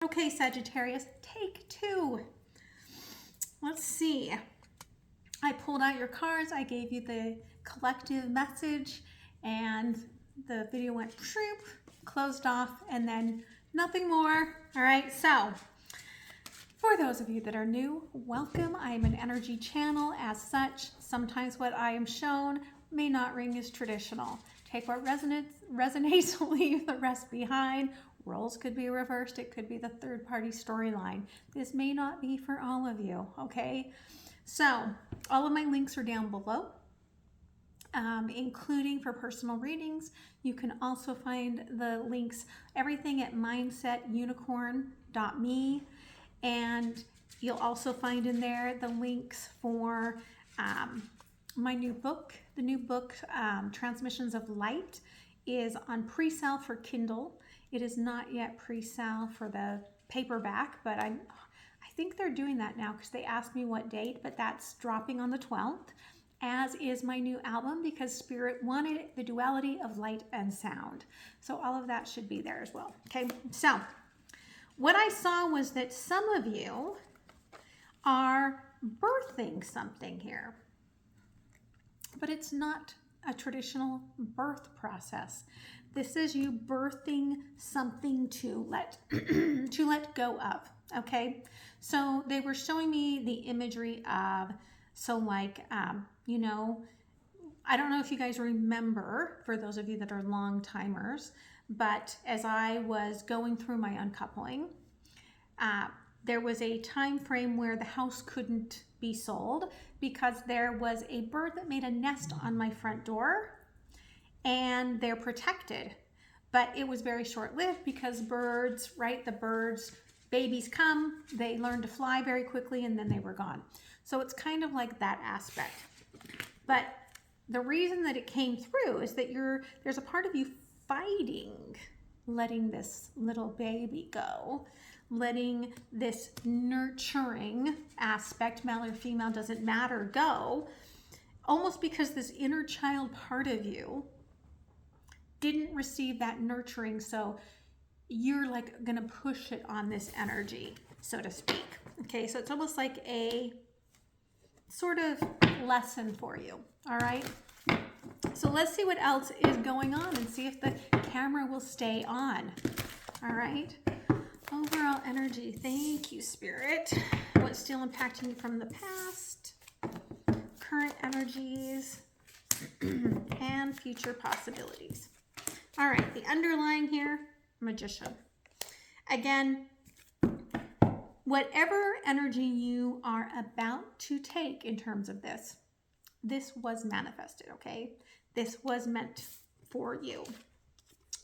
Okay, Sagittarius, take two. Let's see. I pulled out your cards. I gave you the collective message and the video went shroop, closed off, and then nothing more. All right, so for those of you that are new, welcome. I am an energy channel. As such, sometimes what I am shown may not ring as traditional. Take what resonates, leave the rest behind. Roles could be reversed. It could be the third-party storyline. This may not be for all of you, okay? So all of my links are down below, including for personal readings. You can also find the links, everything at MindsetUnicorn.me. And you'll also find in there the links for my new book. The new book, Transmissions of Light, is on pre-sale for Kindle. It is not yet pre-sale for the paperback, but I think they're doing that now because they asked me what date, but that's dropping on the 12th, as is my new album, because Spirit wanted the duality of light and sound. So all of that should be there as well. Okay, so what I saw was that some of you are birthing something here, but it's not a traditional birth process. This is you birthing something to let to let go of. Okay, so they were showing me the imagery of, so like you know, I don't know if you guys remember, for those of you that are long timers, but as I was going through my uncoupling, there was a time frame where the house couldn't be sold because there was a bird that made a nest on my front door, and they're protected. But it was very short-lived because birds, right, the birds, babies come, they learn to fly very quickly, and then they were gone. So it's kind of like that aspect. But the reason that it came through is that there's a part of you fighting letting this little baby go, letting this nurturing aspect, male or female, doesn't matter, go, almost because this inner child part of you didn't receive that nurturing. So you're like gonna push it on this energy, so to speak. Okay, so it's almost like a sort of lesson for you. All right, so let's see what else is going on and see if the camera will stay on. All right, overall energy. Thank you, Spirit. What's still impacting you from the past, current energies, and future possibilities. All right, the underlying here, Magician. Again, whatever energy you are about to take in terms of this was manifested, okay? This was meant for you.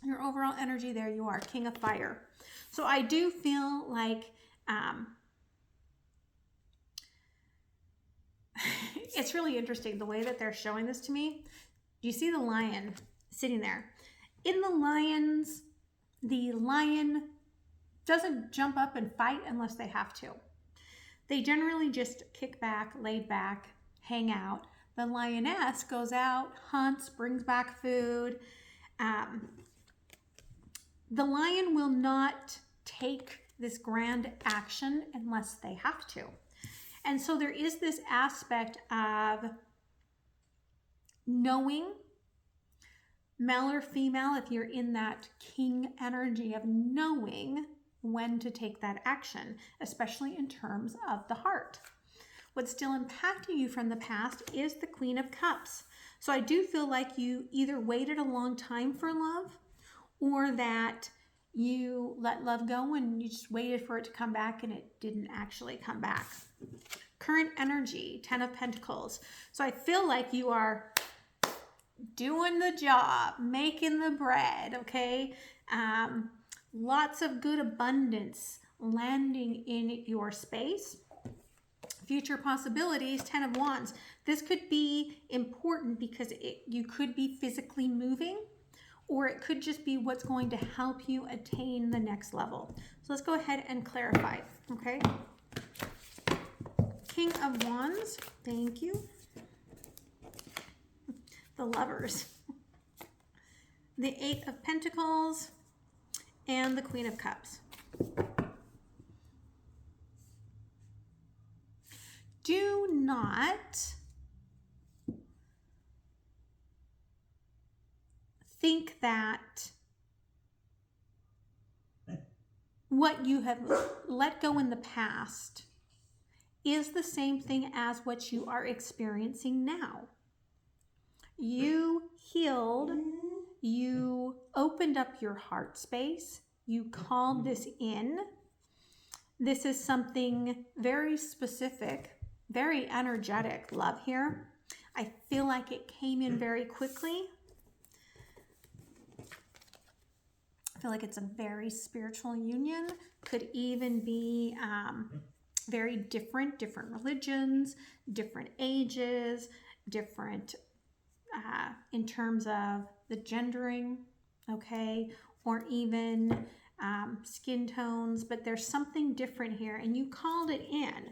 Your overall energy, there you are, King of Fire. So I do feel like it's really interesting the way that they're showing this to me. Do you see the lion sitting there? In the lion doesn't jump up and fight unless they have to. They generally just kick back, laid back, hang out. The lioness goes out, hunts, brings back food. The lion will not take this grand action unless they have to. And so there is this aspect of knowing, male or female, if you're in that king energy of knowing when to take that action, especially in terms of the heart. What's still impacting you from the past is the Queen of Cups. So I do feel like you either waited a long time for love, or that you let love go and you just waited for it to come back and it didn't actually come back. Current energy, 10 of Pentacles. So I feel like you are doing the job, making the bread, okay? Lots of good abundance landing in your space. Future possibilities, 10 of Wands. This could be important because you could be physically moving, or it could just be what's going to help you attain the next level. So let's go ahead and clarify, okay? King of Wands, thank you. The Lovers. The 8 of Pentacles and the Queen of Cups. not think that what you have let go in the past is the same thing as what you are experiencing now. You healed, you opened up your heart space, you called this in. This is something very specific, very energetic love here. I feel like it came in very quickly. I feel like it's a very spiritual union. Could even be very different religions, different ages, different in terms of the gendering, okay, or even skin tones, but there's something different here and you called it in.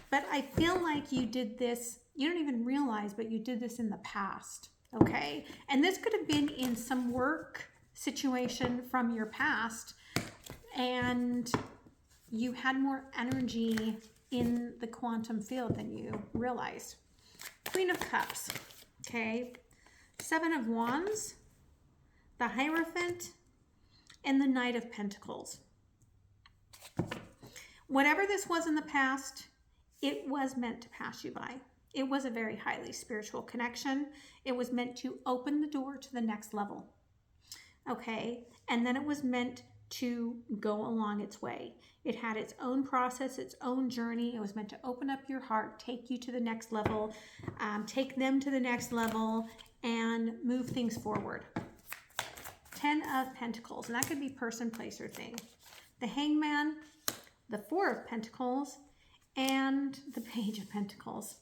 But I feel like you did this, you don't even realize, but you did this in the past, okay? And this could have been in some work situation from your past and you had more energy in the quantum field than you realized. Queen of Cups, okay? Seven of Wands, the Hierophant, and the Knight of Pentacles. Whatever this was in the past, it was meant to pass you by. It was a very highly spiritual connection. It was meant to open the door to the next level, okay? And then it was meant to go along its way. It had its own process, its own journey. It was meant to open up your heart, take you to the next level, take them to the next level, and move things forward. 10 of Pentacles, and that could be person, place, or thing. The Hangman, the Four of Pentacles, and the Page of Pentacles.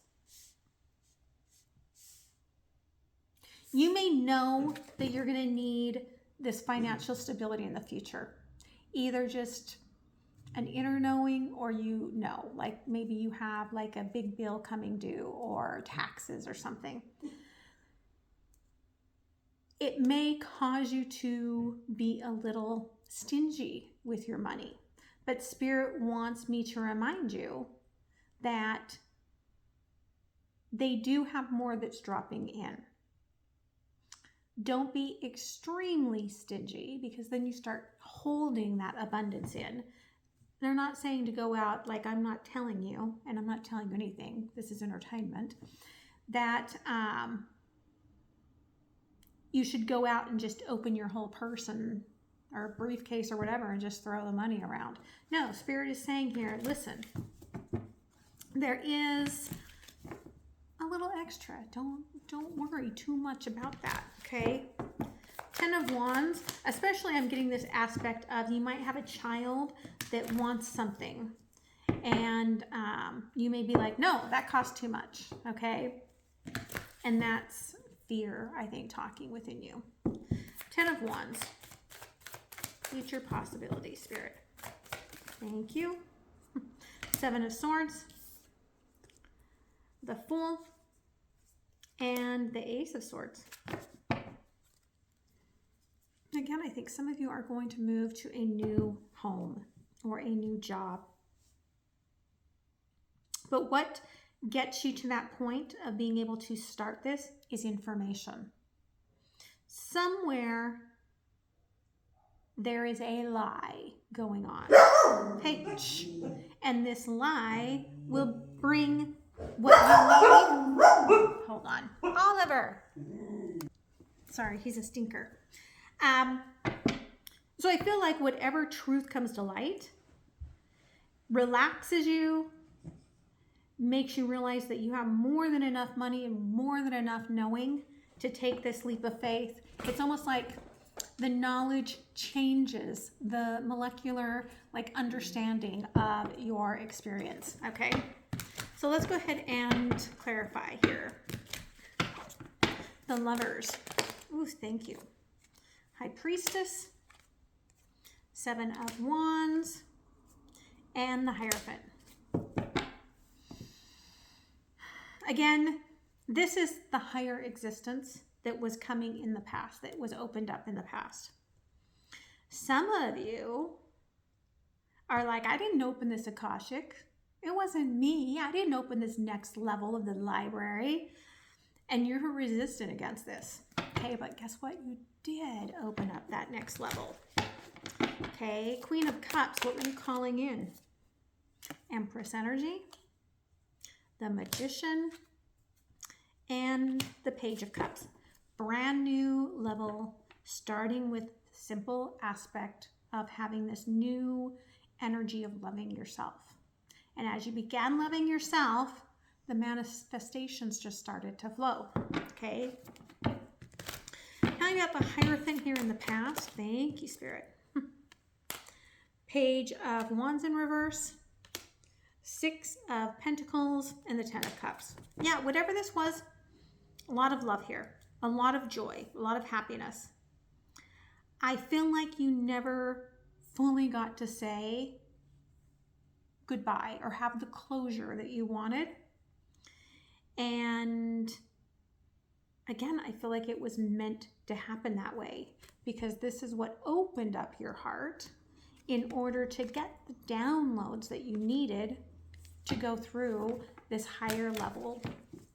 You may know that you're going to need this financial stability in the future. Either just an inner knowing, or you know, like maybe you have like a big bill coming due or taxes or something. It may cause you to be a little stingy with your money, but Spirit wants me to remind you that they do have more that's dropping in. Don't be extremely stingy, because then you start holding that abundance in. They're not saying to go out, like I'm not telling you, and I'm not telling you anything, this is entertainment, that you should go out and just open your whole purse or briefcase or whatever and just throw the money around. No, Spirit is saying here, listen, there is a little extra. Don't worry too much about that, okay? 10 of Wands, especially I'm getting this aspect of you might have a child that wants something, and you may be like, no, that costs too much, okay? And that's fear, I think, talking within you. 10 of Wands, future possibility, Spirit. Thank you. 7 of Swords, the Fool, and the Ace of Swords. Again, I think some of you are going to move to a new home or a new job. But what gets you to that point of being able to start this is information. Somewhere there is a lie going on. Hey, shh. And this lie will bring what you need. Hold on. Oliver. Sorry, he's a stinker. So I feel like whatever truth comes to light relaxes you, makes you realize that you have more than enough money and more than enough knowing to take this leap of faith. It's almost like the knowledge changes the molecular understanding of your experience. Okay, so let's go ahead and clarify here. The Lovers. Ooh, thank you. High Priestess, 7 of Wands, and the Hierophant. Again, this is the higher existence that was coming in the past, that was opened up in the past. Some of you are like, I didn't open this Akashic. It wasn't me. I didn't open this next level of the library. And you're resistant against this. Okay, but guess what? You did open up that next level. Okay, Queen of Cups, what were you calling in? Empress energy, the Magician, and the Page of Cups. Brand new level, starting with simple aspect of having this new energy of loving yourself. And as you began loving yourself, the manifestations just started to flow, okay? Now you got the Hierophant here in the past. Thank you, Spirit. Page of Wands in reverse, 6 of Pentacles, and the 10 of Cups. Yeah, whatever this was, a lot of love here, a lot of joy, a lot of happiness. I feel like you never fully got to say goodbye or have the closure that you wanted. And again, I feel like it was meant to happen that way because this is what opened up your heart in order to get the downloads that you needed to go through this higher level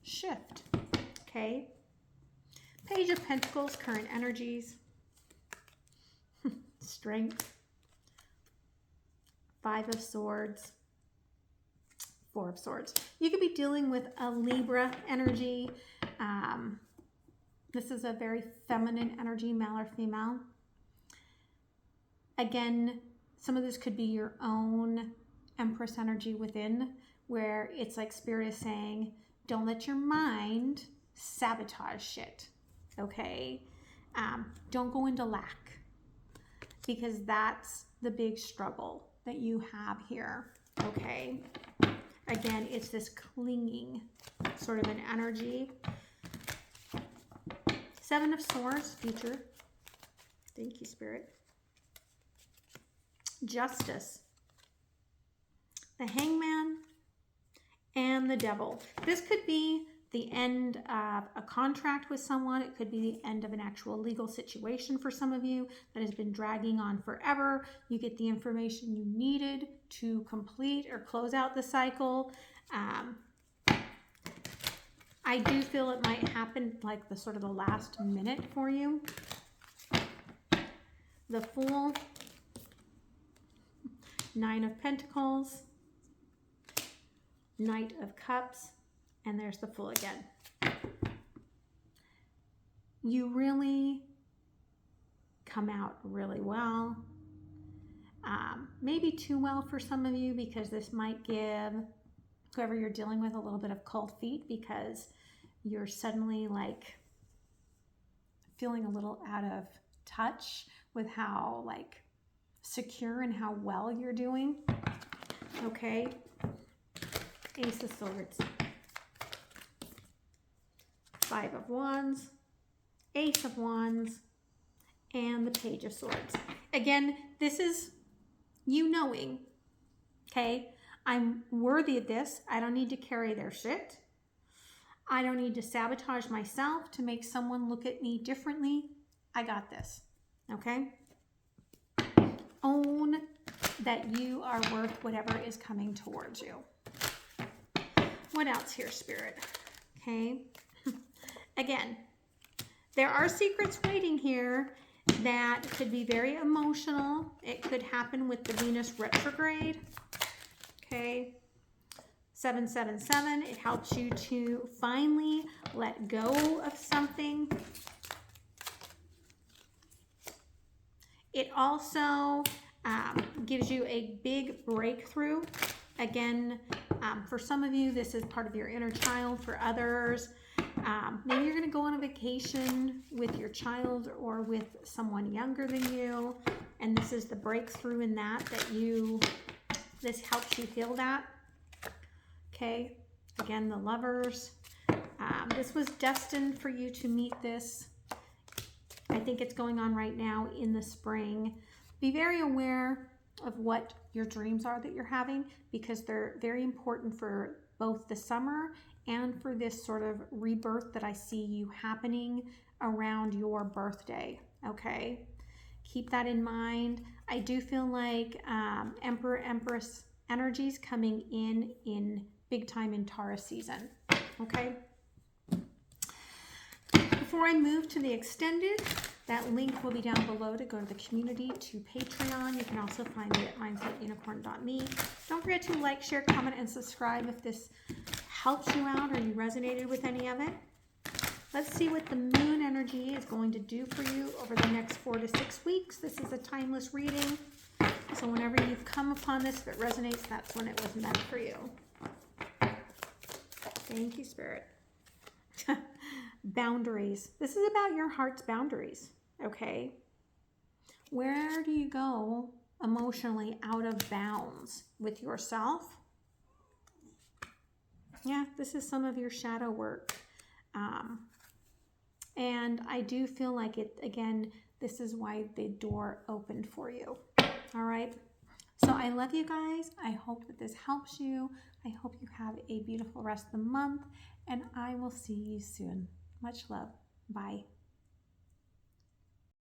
shift, okay? Page of Pentacles, current energies, Strength, 5 of Swords, 4 of Swords. You could be dealing with a Libra energy. This is a very feminine energy, male or female. Again, some of this could be your own Empress energy within, where it's like Spirit is saying, don't let your mind sabotage shit, okay? Don't go into lack, because that's the big struggle that you have here, okay? Again, it's this clinging sort of an energy. 7 of Swords, future. Thank you, Spirit. Justice, the Hangman, and the Devil. This could be the end of a contract with someone. It could be the end of an actual legal situation for some of you that has been dragging on forever. You get the information you needed to complete or close out the cycle. I do feel it might happen like the sort of the last minute for you. The Fool, 9 of Pentacles, Knight of Cups, and there's the Fool again. You really come out really well. Maybe too well for some of you, because this might give whoever you're dealing with a little bit of cold feet, because you're suddenly like feeling a little out of touch with how like secure and how well you're doing. Okay. Ace of Swords, 5 of Wands, Ace of Wands, and the Page of Swords. Again, this is you knowing, okay, I'm worthy of this. I don't need to carry their shit. I don't need to sabotage myself to make someone look at me differently. I got this, okay? Own that you are worth whatever is coming towards you. What else here, Spirit? Okay. Again, there are secrets waiting here that could be very emotional. It could happen with the Venus retrograde. Okay. 777, it helps you to finally let go of something. It also gives you a big breakthrough. Again, for some of you, this is part of your inner child. For others, maybe you're going to go on a vacation with your child or with someone younger than you, and this is the breakthrough in that this helps you heal that. Okay, again, the Lovers. This was destined for you to meet this. I think it's going on right now in the spring. Be very aware of what your dreams are that you're having, because they're very important for both the summer and for this sort of rebirth that I see you happening around your birthday, okay? Keep that in mind. I do feel like Emperor, Empress energies coming in big time in Taurus season. Okay. Before I move to the extended, that link will be down below to go to the community, to Patreon. You can also find me at mindsetunicorn.me. Don't forget to like, share, comment, and subscribe if this helps you out or you resonated with any of it. Let's see what the moon energy is going to do for you over the next 4 to 6 weeks. This is a timeless reading. So whenever you've come upon this, if it resonates, that's when it was meant for you. Thank you, Spirit. Boundaries. This is about your heart's boundaries, okay? Where do you go emotionally out of bounds with yourself? Yeah, this is some of your shadow work. And I do feel like it, again, this is why the door opened for you. All right. So I love you guys. I hope that this helps you. I hope you have a beautiful rest of the month, and I will see you soon. Much love. Bye.